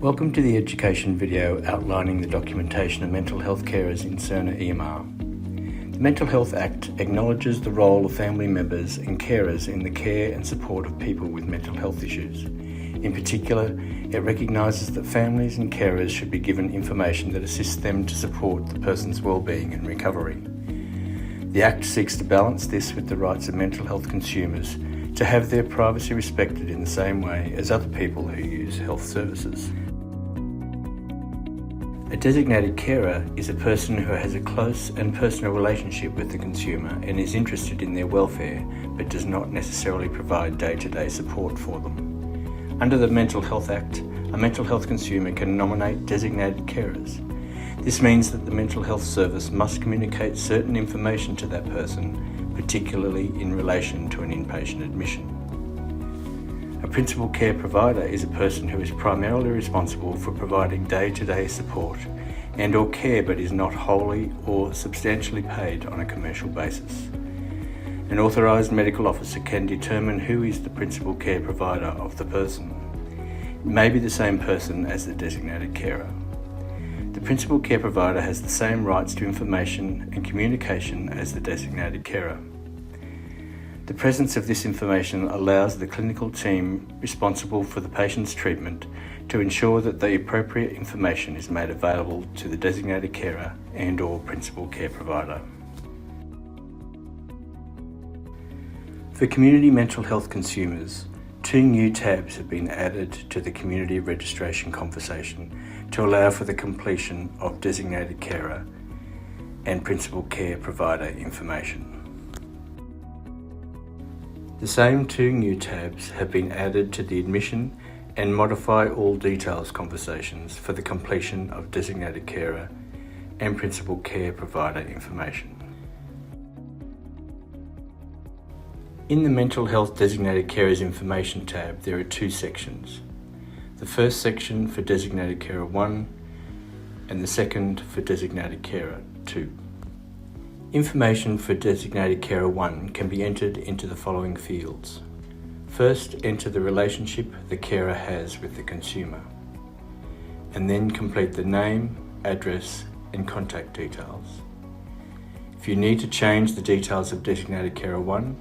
Welcome to the education video outlining the documentation of mental health carers in Cerner EMR. The Mental Health Act acknowledges the role of family members and carers in the care and support of people with mental health issues. In particular, it recognises that families and carers should be given information that assists them to support the person's well-being and recovery. The Act seeks to balance this with the rights of mental health consumers to have their privacy respected in the same way as other people who use health services. A designated carer is a person who has a close and personal relationship with the consumer and is interested in their welfare, but does not necessarily provide day-to-day support for them. Under the Mental Health Act, a mental health consumer can nominate designated carers. This means that the mental health service must communicate certain information to that person, particularly in relation to an inpatient admission. A principal care provider is a person who is primarily responsible for providing day-to-day support and/or care but is not wholly or substantially paid on a commercial basis. An authorised medical officer can determine who is the principal care provider of the person. It may be the same person as the designated carer. The principal care provider has the same rights to information and communication as the designated carer. The presence of this information allows the clinical team responsible for the patient's treatment to ensure that the appropriate information is made available to the designated carer and/or principal care provider. For community mental health consumers, 2 new tabs have been added to the community registration conversation to allow for the completion of designated carer and principal care provider information. The same 2 new tabs have been added to the admission and modify all details conversations for the completion of designated carer and principal care provider information. In the Mental Health Designated Carers Information tab, there are 2 sections. The first section for Designated Carer 1 and the second for Designated Carer 2. Information for Designated Carer 1 can be entered into the following fields. First, enter the relationship the carer has with the consumer, and then complete the name, address, and contact details. If you need to change the details of Designated Carer 1,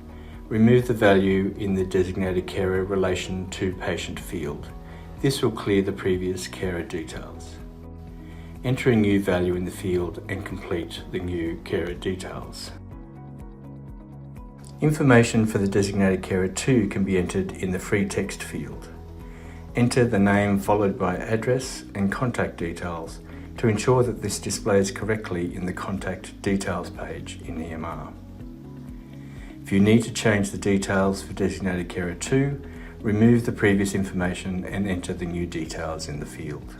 remove the value in the Designated Carer Relation to Patient field. This will clear the previous carer details. Enter a new value in the field and complete the new carer details. Information for the Designated Carer 2 can be entered in the free text field. Enter the name followed by address and contact details to ensure that this displays correctly in the contact details page in EMR. If you need to change the details for Designated Carer 2, remove the previous information and enter the new details in the field.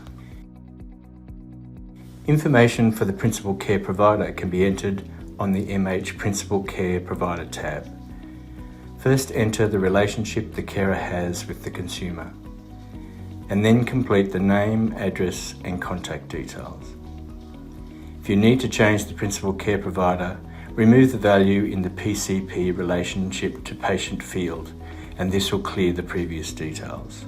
Information for the Principal Care Provider can be entered on the MH Principal Care Provider tab. First, enter the relationship the carer has with the consumer, and then complete the name, address, and contact details. If you need to change the Principal Care Provider, remove the value in the PCP Relationship to Patient field, and this will clear the previous details.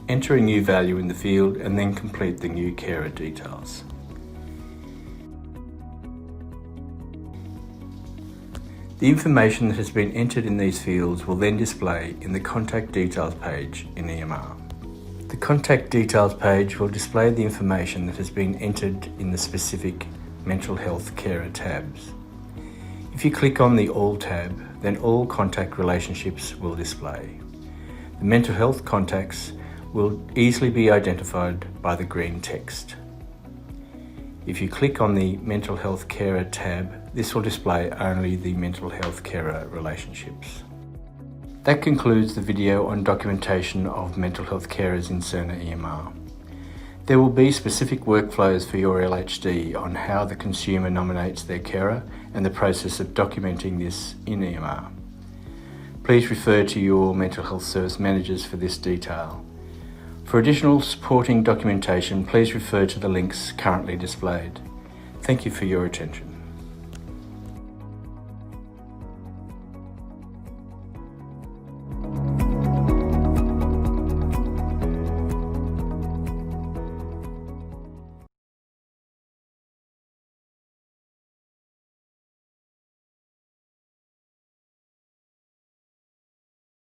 Enter a new value in the field and then complete the new carer details. The information that has been entered in these fields will then display in the Contact Details page in EMR. The Contact Details page will display the information that has been entered in the specific Mental Health Carer tabs. If you click on the All tab, then all contact relationships will display. The mental health contacts will easily be identified by the green text. If you click on the Mental Health Carer tab, this will display only the mental health carer relationships. That concludes the video on documentation of mental health carers in Cerner EMR. There will be specific workflows for your LHD on how the consumer nominates their carer and the process of documenting this in EMR. Please refer to your mental health service managers for this detail. For additional supporting documentation, please refer to the links currently displayed. Thank you for your attention.